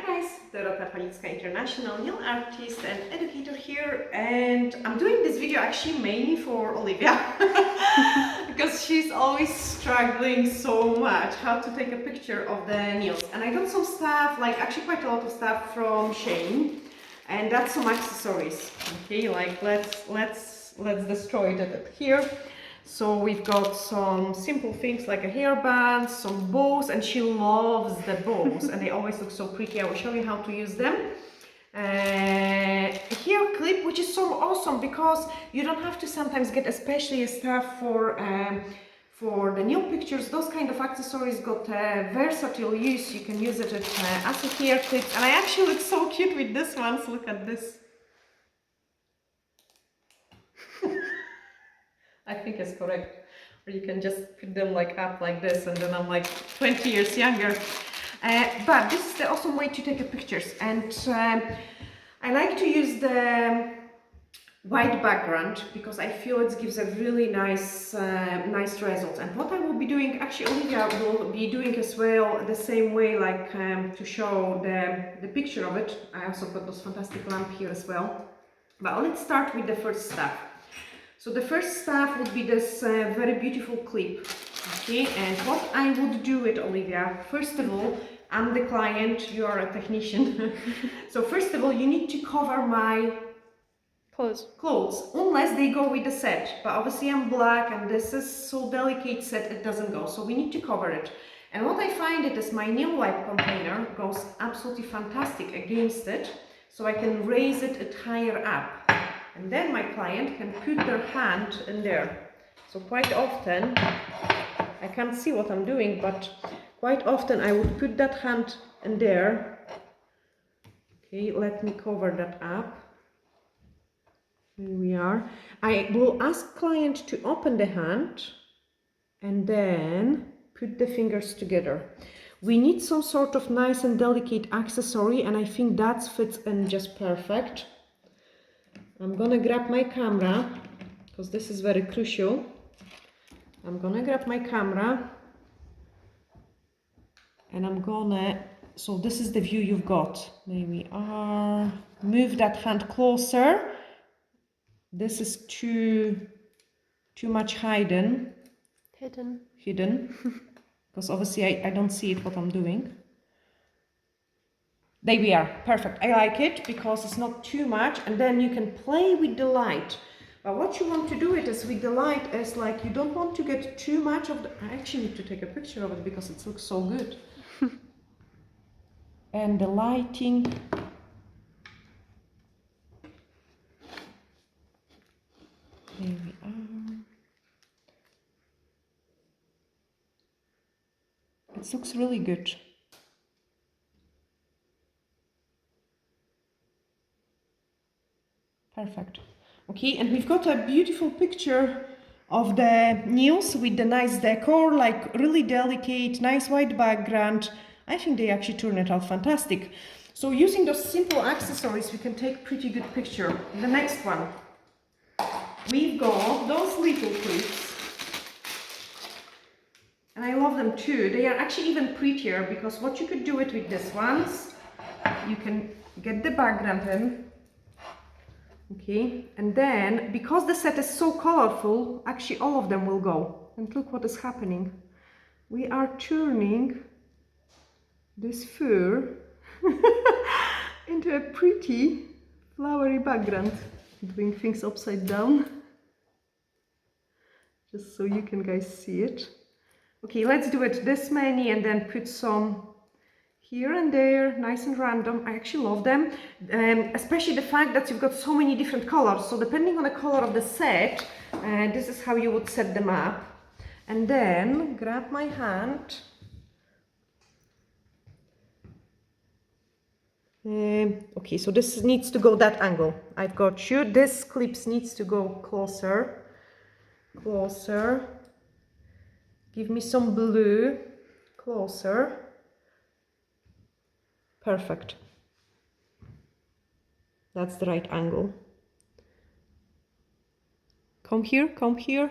guys, Dorota Palicka, international nail artist and educator here, and I'm doing this video actually mainly for Olivia because she's always struggling so much how to take a picture of the nails. And I got some stuff, like actually quite a lot of stuff from SHEIN, and that's some accessories. Okay, like let's destroy that here. So we've got some simple things like a hairband, some bows, and she loves the bows and they always look so pretty. I will show you how to use them. A hair clip, which is so awesome because you don't have to sometimes get especially stuff for the nail pictures. Those kind of accessories got versatile use. You can use it as a hair clip, and I actually look so cute with this one. So look at this. I think it's correct. Or you can just put them like up like this, and then I'm like 20 years younger. But this is the awesome way to take a pictures, and I like to use the white background because I feel it gives a really nice result. And what I will be doing, actually Olivia will be doing as well the same way, like to show the picture of it. I also got those fantastic lamp here as well. But let's start with the first step. So the first stuff would be this very beautiful clip, okay? And what I would do with Olivia, first of all, I'm the client, you are a technician. So first of all, you need to cover my clothes, unless they go with the set. But obviously I'm black and this is so delicate set, it doesn't go. So we need to cover it. And what I find it is my nail wipe container goes absolutely fantastic against it. So I can raise it higher up. And then my client can put their hand in there. So quite often, I can't see what I'm doing, but quite often I would put that hand in there. Okay, let me cover that up. Here we are. I will ask client to open the hand and then put the fingers together. We need some sort of nice and delicate accessory, and I think that fits in just perfect. I'm gonna grab my camera because this is very crucial. I'm gonna grab my camera and I'm gonna, so this is the view you've got. There we are. Move that hand closer. This is too much hidden. Hidden. Because obviously I don't see it what I'm doing. There we are, perfect. I like it because it's not too much, and then you can play with the light. But what you want to do it is with the light is like you don't want to get too much of the, I actually need to take a picture of it because it looks so good. And the lighting. There we are. It looks really good. Perfect. Okay, and we've got a beautiful picture of the nails with the nice decor, like really delicate, nice white background. I think they actually turn it out fantastic. So using those simple accessories, we can take pretty good picture. The next one, we've got those little clips. And I love them too. They are actually even prettier because what you could do it with this ones, you can get the background in. Okay, and then because the set is so colorful, actually all of them will go. And look what is happening. We are turning this fur into a pretty flowery background. Doing things upside down. Just so you can guys see it. Okay, let's do it this many and then put some here and there, nice and random. I actually love them, especially the fact that you've got so many different colors. So depending on the color of the set, this is how you would set them up. And then grab my hand. Okay, so this needs to go that angle. I've got you. This clips needs to go closer. Closer. Give me some blue. Closer. Perfect. That's the right angle. Come here, come here.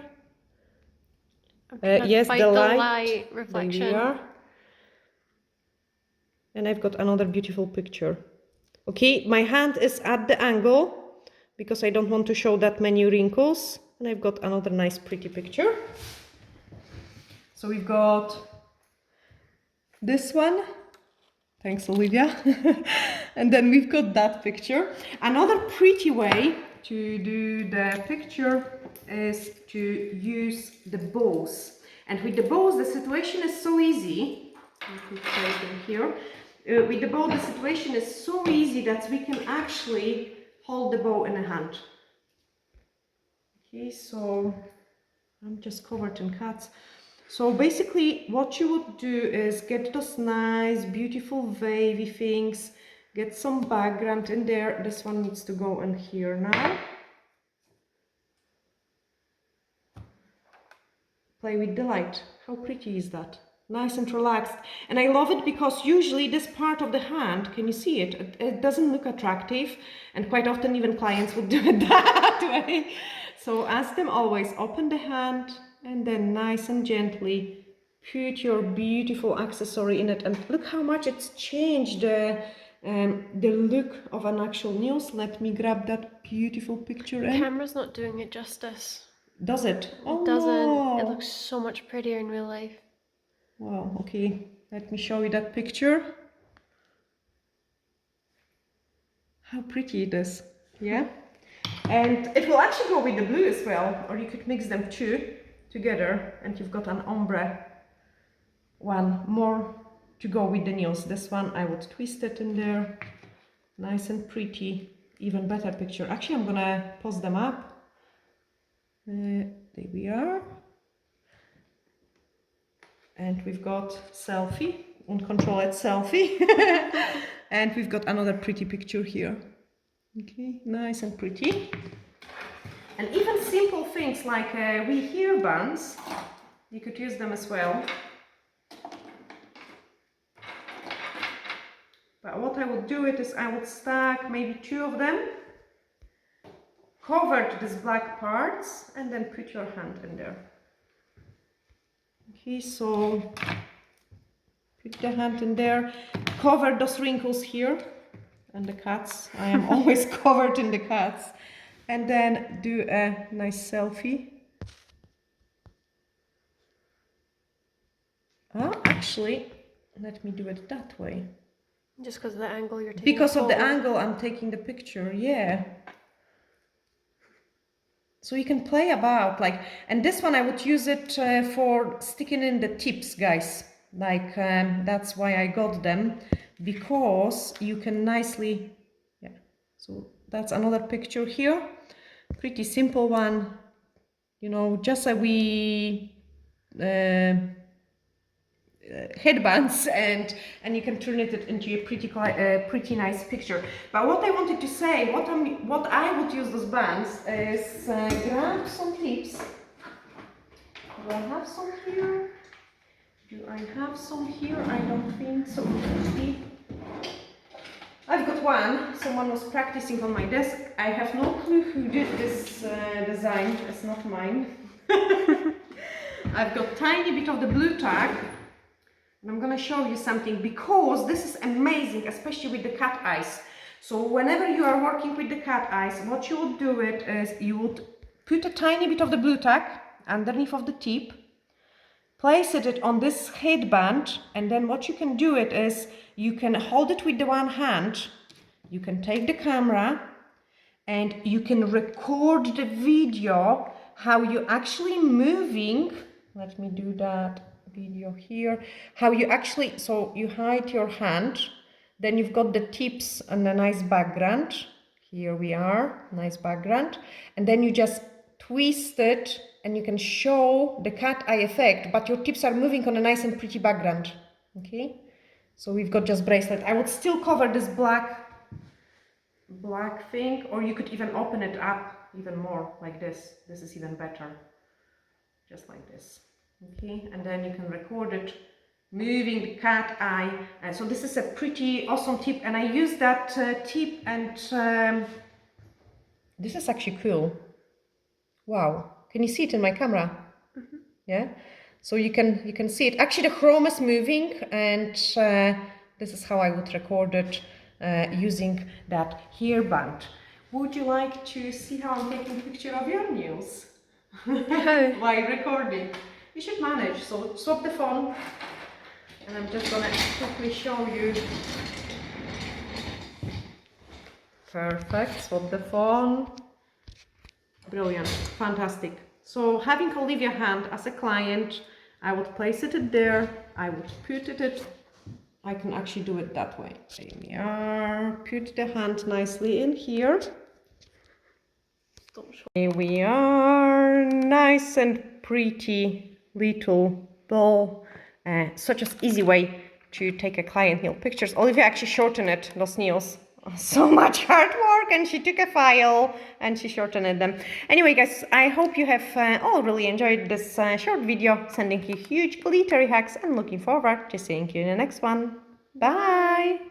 Yes, the light reflection. There we are. And I've got another beautiful picture. Okay, my hand is at the angle because I don't want to show that many wrinkles. And I've got another nice pretty picture. So we've got this one. Thanks, Olivia. And then we've got that picture. Another pretty way to do the picture is to use the bows. And with the bows, the situation is so easy. Let me place them here. With the bow, the situation is so easy that we can actually hold the bow in a hand. Okay, so I'm just covered in cuts. So basically what you would do is get those nice, beautiful wavy things, get some background in there. This one needs to go in here now. Play with the light. How pretty is that? Nice and relaxed. And I love it because usually this part of the hand, can you see it? It doesn't look attractive, and quite often even clients would do it that way. So ask them always, open the hand and then nice and gently put your beautiful accessory in it. And look how much it's changed the look of an actual nails. Let me grab that beautiful picture in. The camera's not doing it justice. Does it? It doesn't. It looks so much prettier in real life. Wow, okay. Let me show you that picture. How pretty it is. Yeah? And it will actually go with the blue as well, or you could mix them two together and you've got an ombre one more to go with the nails. This one I would twist it in there. Nice and pretty. Even better picture. Actually, I'm gonna pose them up. There we are. And we've got selfie, uncontrolled selfie. And we've got another pretty picture here. Okay, nice and pretty. And even simple things like we hair bands, you could use them as well. But what I would do is I would stack maybe two of them, cover these black parts, and then put your hand in there. Okay, so put the hand in there, cover those wrinkles here and the cuts. I am always covered in the cuts. And then do a nice selfie. Actually, let me do it that way. Just because of the angle you're taking. Because of the angle I'm taking the picture, yeah. So you can play about, like, and this one I would use it for sticking in the tips, guys. Like, that's why I got them, because you can nicely, yeah. So that's another picture here. Pretty simple one, you know, just a wee headbands, and you can turn it into a pretty nice picture. But what I wanted to say, what I would use those bands is grab some tips. Do I have some here? Do I have some here? I don't think so. I've got one. Someone was practicing on my desk. I have no clue who did this design. It's not mine. I've got tiny bit of the blue tag. And I'm going to show you something, because this is amazing, especially with the cat eyes. So whenever you are working with the cat eyes, what you would do it is you would put a tiny bit of the blue tack underneath of the tip, place it on this headband, and then what you can do it is you can hold it with the one hand, you can take the camera and you can record the video how you're actually moving. Let me do that video here, how you actually, so you hide your hand, then you've got the tips and a nice background. Here we are, nice background, and then you just twist it and you can show the cat eye effect, but your tips are moving on a nice and pretty background. Okay, so we've got just bracelet. I would still cover this black thing, or you could even open it up even more like this. This is even better, just like this. Okay, and then you can record it moving the cat eye. So this is a pretty awesome tip, and I use that tip, and this is actually cool. Wow, can you see it in my camera? Mm-hmm. Yeah, so you can see it. Actually, the chrome is moving, and This is how I would record it using that hairband. Would you like to see how I'm taking a picture of your nails? While recording. You should manage, so swap the phone and I'm just gonna quickly show you. Perfect, swap the phone. Brilliant, fantastic. So having Olivia Hand as a client, I would place it there, I would put it, I can actually do it that way. Here we are, put the hand nicely in here. Here we are, nice and pretty little bowl. Such an easy way to take a client nail pictures. Olivia actually shortened it, those nails. So much hard work, and she took a file and she shortened them. Anyway guys, I hope you have all really enjoyed this short video. Sending you huge glittery hugs and looking forward to seeing you in the next one. Bye!